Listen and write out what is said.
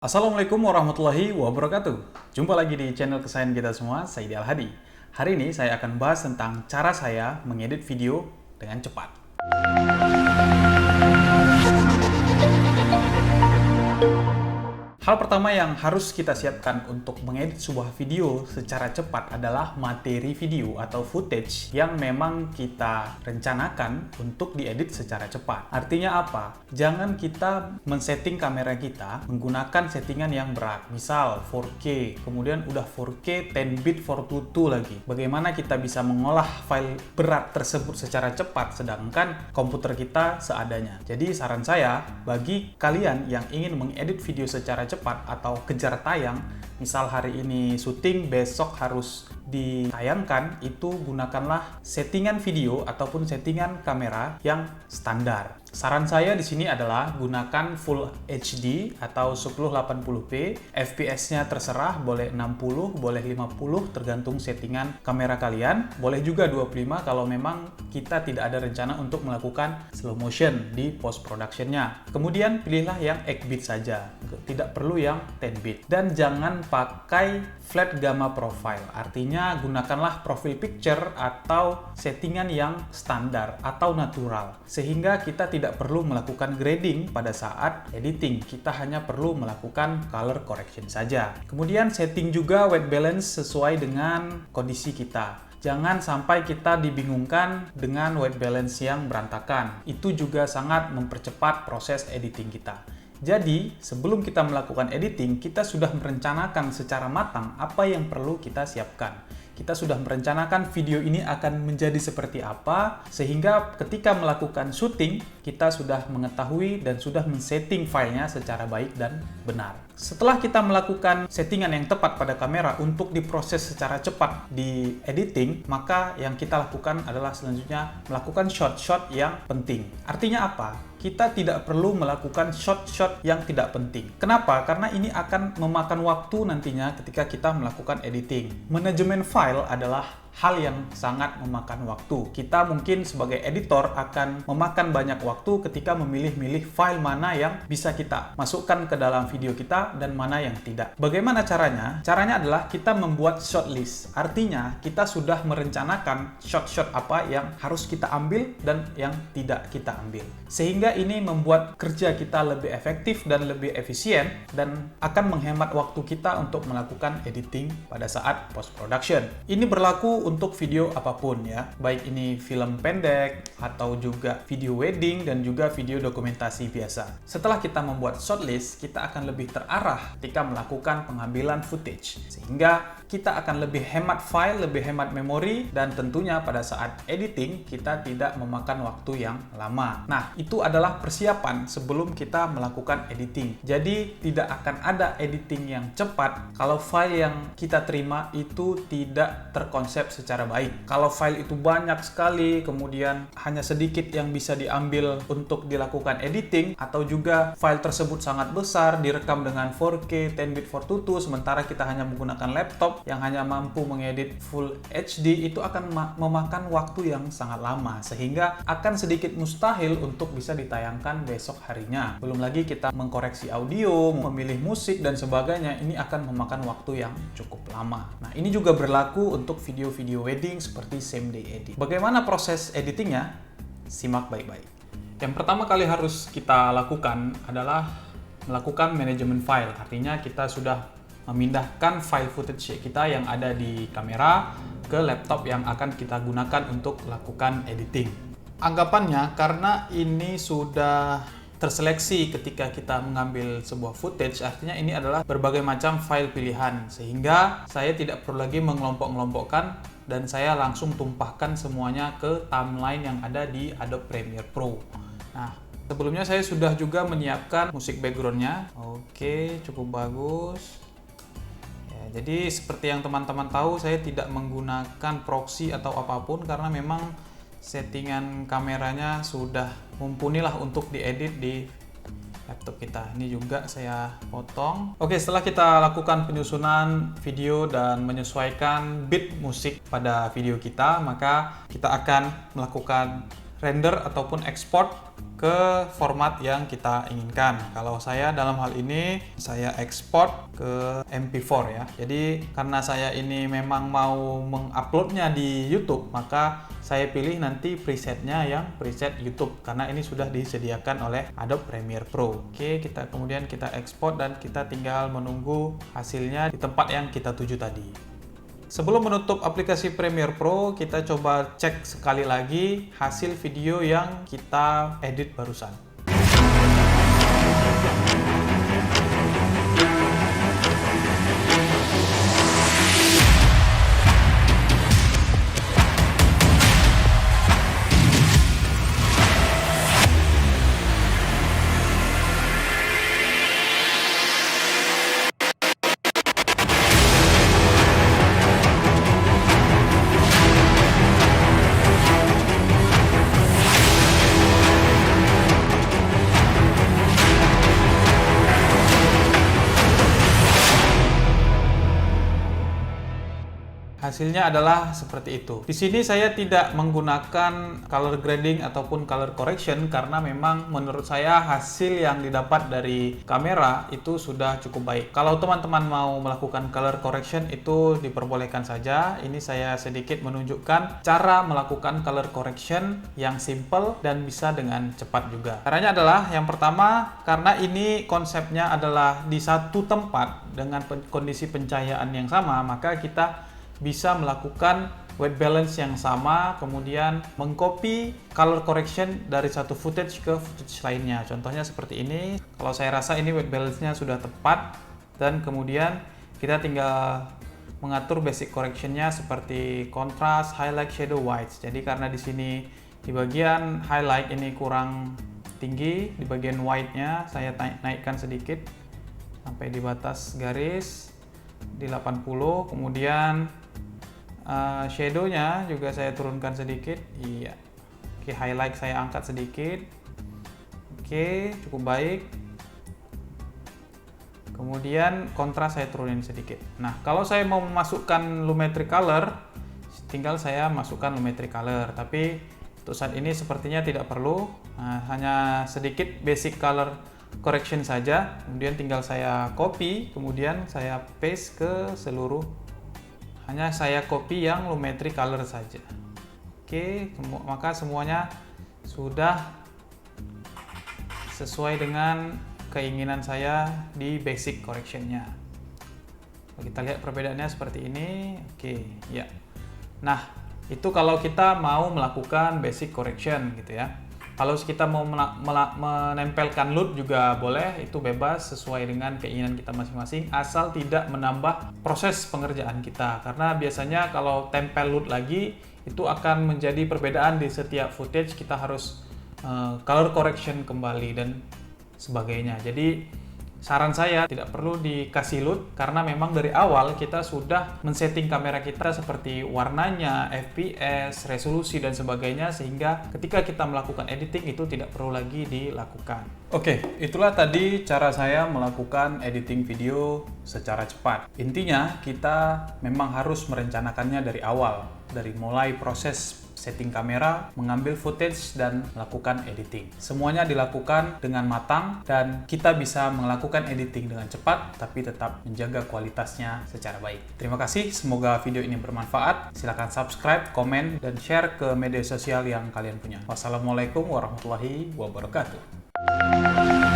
Assalamualaikum warahmatullahi wabarakatuh. Jumpa lagi di channel kesayangan kita semua, saya Ideal Hadi. Hari ini saya akan bahas tentang cara saya mengedit video dengan cepat. Hal pertama yang harus kita siapkan untuk mengedit sebuah video secara cepat adalah materi video atau footage yang memang kita rencanakan untuk diedit secara cepat. Artinya apa? Jangan kita men-setting kamera kita menggunakan settingan yang berat. Misal 4K, kemudian udah 4K 10-bit 422 lagi. Bagaimana kita bisa mengolah file berat tersebut secara cepat sedangkan komputer kita seadanya. Jadi saran saya bagi kalian yang ingin mengedit video secara cepat atau kejar tayang, misal hari ini syuting, besok harus ditayangkan, itu gunakanlah settingan video ataupun settingan kamera yang standar. Saran saya di sini adalah gunakan Full HD atau 1080p, FPS-nya terserah, boleh 60, boleh 50, tergantung settingan kamera kalian, boleh juga 25 kalau memang kita tidak ada rencana untuk melakukan slow motion di post production-nya. Kemudian pilihlah yang 8-bit saja, tidak perlu yang 10-bit. Dan jangan pakai flat gamma profile, artinya gunakanlah profile picture atau settingan yang standar atau natural, sehingga kita tidak perlu melakukan grading pada saat editing, kita hanya perlu melakukan color correction saja. Kemudian setting juga white balance sesuai dengan kondisi kita. Jangan sampai kita dibingungkan dengan white balance yang berantakan. Itu juga sangat mempercepat proses editing kita. Jadi, sebelum kita melakukan editing, kita sudah merencanakan secara matang apa yang perlu kita siapkan. Kita sudah merencanakan video ini akan menjadi seperti apa, sehingga ketika melakukan syuting, kita sudah mengetahui dan sudah men-setting filenya secara baik dan benar. Setelah kita melakukan settingan yang tepat pada kamera untuk diproses secara cepat di editing, maka yang kita lakukan adalah selanjutnya melakukan shot-shot yang penting. Artinya apa? Kita tidak perlu melakukan shot-shot yang tidak penting. Kenapa? Karena ini akan memakan waktu nantinya ketika kita melakukan editing. Manajemen file adalah hal yang sangat memakan waktu. Kita mungkin sebagai editor akan memakan banyak waktu ketika memilih-milih file mana yang bisa kita masukkan ke dalam video kita dan mana yang tidak. Bagaimana caranya? Caranya adalah kita membuat shortlist. Artinya, kita sudah merencanakan shot-shot apa yang harus kita ambil dan yang tidak kita ambil. Sehingga ini membuat kerja kita lebih efektif dan lebih efisien dan akan menghemat waktu kita untuk melakukan editing pada saat post-production. Ini berlaku untuk video apapun ya, baik ini film pendek atau juga video wedding dan juga video dokumentasi biasa. Setelah kita membuat shortlist, kita akan lebih terarah ketika melakukan pengambilan footage, sehingga kita akan lebih hemat file, lebih hemat memori, dan tentunya pada saat editing kita tidak memakan waktu yang lama. Nah, itu adalah persiapan sebelum kita melakukan editing. Jadi tidak akan ada editing yang cepat kalau file yang kita terima itu tidak terkonsep secara baik. Kalau file itu banyak sekali, kemudian hanya sedikit yang bisa diambil untuk dilakukan editing, atau juga file tersebut sangat besar, direkam dengan 4K 10-bit 422, sementara kita hanya menggunakan laptop yang hanya mampu mengedit Full HD, itu akan memakan waktu yang sangat lama, sehingga akan sedikit mustahil untuk bisa ditayangkan besok harinya. Belum lagi kita mengkoreksi audio, memilih musik, dan sebagainya, ini akan memakan waktu yang cukup lama. Nah, ini juga berlaku untuk video-video wedding seperti same day edit. Bagaimana proses editingnya? Simak baik-baik. Yang pertama kali harus kita lakukan adalah melakukan manajemen file. Artinya kita sudah memindahkan file footage kita yang ada di kamera ke laptop yang akan kita gunakan untuk lakukan editing. Anggapannya karena ini sudah terseleksi ketika kita mengambil sebuah footage, artinya ini adalah berbagai macam file pilihan, sehingga saya tidak perlu lagi mengelompok-kelompokkan dan saya langsung tumpahkan semuanya ke timeline yang ada di Adobe Premiere Pro. Nah, sebelumnya saya sudah juga menyiapkan musik backgroundnya. Oke, cukup bagus. Ya, jadi seperti yang teman-teman tahu, saya tidak menggunakan proxy atau apapun karena memang settingan kameranya sudah mumpuni lah untuk diedit di laptop kita. Ini juga saya potong. Oke, setelah kita lakukan penyusunan video dan menyesuaikan beat musik pada video kita, maka kita akan melakukan render ataupun ekspor ke format yang kita inginkan. Kalau saya dalam hal ini saya ekspor ke MP4 ya. Jadi karena saya ini memang mau menguploadnya di YouTube, maka saya pilih nanti presetnya yang preset YouTube karena ini sudah disediakan oleh Adobe Premiere Pro. Oke, kemudian kita ekspor dan kita tinggal menunggu hasilnya di tempat yang kita tuju tadi. Sebelum menutup aplikasi Premiere Pro, kita coba cek sekali lagi hasil video yang kita edit barusan. Hasilnya adalah seperti itu. Di sini saya tidak menggunakan color grading ataupun color correction karena memang menurut saya hasil yang didapat dari kamera itu sudah cukup baik. Kalau teman-teman mau melakukan color correction itu diperbolehkan saja. Ini saya sedikit menunjukkan cara melakukan color correction yang simple dan bisa dengan cepat juga. Caranya adalah yang pertama, karena ini konsepnya adalah di satu tempat dengan kondisi pencahayaan yang sama, maka kita bisa melakukan white balance yang sama, kemudian mengcopy color correction dari satu footage ke footage lainnya. Contohnya seperti ini. Kalau saya rasa ini white balance-nya sudah tepat, dan kemudian kita tinggal mengatur basic correction-nya seperti contrast, highlight, shadow, whites. Jadi karena di sini di bagian highlight ini kurang tinggi, di bagian white-nya saya naikkan sedikit sampai di batas garis di 80, kemudian shadow-nya juga saya turunkan sedikit. Iya. Oke, highlight saya angkat sedikit. Oke, cukup baik. Kemudian kontras saya turunin sedikit. Nah, kalau saya mau memasukkan lumetri color, tinggal saya masukkan lumetri color. Tapi untuk saat ini sepertinya tidak perlu. Nah, hanya sedikit basic color correction saja. Kemudian tinggal saya copy, kemudian saya paste ke seluruh. Hanya saya copy yang lumetri color saja. Oke, maka semuanya sudah sesuai dengan keinginan saya di basic correction-nya. Kita lihat perbedaannya seperti ini. Oke, ya. Nah, itu kalau kita mau melakukan basic correction gitu ya. Kalau kita mau menempelkan LUT juga boleh, itu bebas sesuai dengan keinginan kita masing-masing, asal tidak menambah proses pengerjaan kita. Karena biasanya kalau tempel LUT lagi, itu akan menjadi perbedaan di setiap footage, kita harus color correction kembali dan sebagainya. Jadi saran saya tidak perlu dikasih LUT karena memang dari awal kita sudah men-setting kamera kita seperti warnanya, FPS, resolusi dan sebagainya, sehingga ketika kita melakukan editing itu tidak perlu lagi dilakukan. Oke, itulah tadi cara saya melakukan editing video secara cepat. Intinya kita memang harus merencanakannya dari awal, dari mulai proses setting kamera, mengambil footage, dan melakukan editing. Semuanya dilakukan dengan matang dan kita bisa melakukan editing dengan cepat tapi tetap menjaga kualitasnya secara baik. Terima kasih, semoga video ini bermanfaat. Silahkan subscribe, komen, dan share ke media sosial yang kalian punya. Wassalamualaikum warahmatullahi wabarakatuh.